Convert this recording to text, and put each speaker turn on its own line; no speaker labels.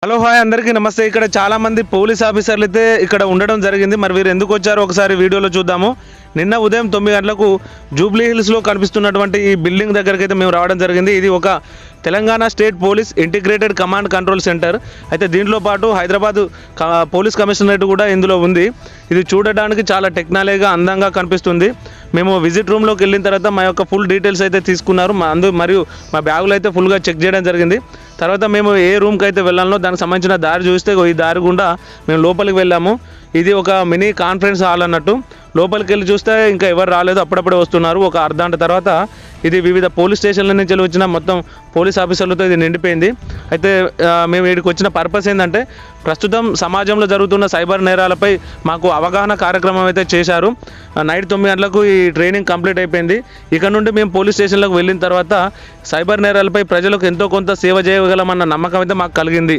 Hello hi అందరికీ నమస్తే. ఇక్కడ చాలా మంది పోలీస్ ఆఫీసర్లు అయితే ఇక్కడ ఉండడం జరిగింది. మరి వీరు ఎందుకు వచ్చారో ఒకసారి వీడియోలో చూద్దాము. నిన్న ఉదయం 9 గంటలకు జూబ్లీ హిల్స్లో కనిపిస్తున్నటువంటి ఈ బిల్డింగ్ దగ్గరికి అయితే మేము రావడం జరిగింది. ఇది ఒక Telangana state police integrated command control centre. అయితే దీంట్లో పాటు హైదరాబాద్ పోలీస్ కమిషనరేట్ కూడా ఇందులో ఉంది. ఇది చూడడానికి చాలా టెక్నాలజీగా అందంగా కనిపిస్తుంది. మేము విజిట్ రూమ్లోకి వెళ్ళిన తర్వాత మా యొక్క ఫుల్ డీటెయిల్స్ అయితే తీసుకున్నారు. మరియు మా బ్యాగులు అయితే ఫుల్గా చెక్ చేయడం జరిగింది. తర్వాత మేము ఏ రూమ్కి అయితే వెళ్ళాలో దానికి సంబంధించిన దారి చూస్తే ఈ దారి గుండా మేము లోపలికి వెళ్ళాము. ఇది ఒక మినీ కాన్ఫరెన్స్ హాల్ అన్నట్టు. లోపలికి వెళ్ళి చూస్తే ఇంకా ఎవరు రాలేదు, అప్పుడప్పుడే వస్తున్నారు. ఒక అర్ధగంట తర్వాత ఇది వివిధ పోలీస్ స్టేషన్ల నుంచి వచ్చిన మొత్తం పోలీస్ ఆఫీసర్లతో ఇది నిండిపోయింది. అయితే మేము వీడికి వచ్చిన పర్పస్ ఏంటంటే ప్రస్తుతం సమాజంలో జరుగుతున్న సైబర్ నేరాలపై మాకు అవగాహన కార్యక్రమం అయితే చేశారు. నైట్ 9 గంటలకు ఈ ట్రైనింగ్ కంప్లీట్ అయిపోయింది. ఇక నుండి మేము పోలీస్ స్టేషన్లకు వెళ్ళిన తర్వాత సైబర్ నేరాలపై ప్రజలకు ఎంతో కొంత సేవ చేయగలమన్న నమ్మకం అయితే మాకు కలిగింది.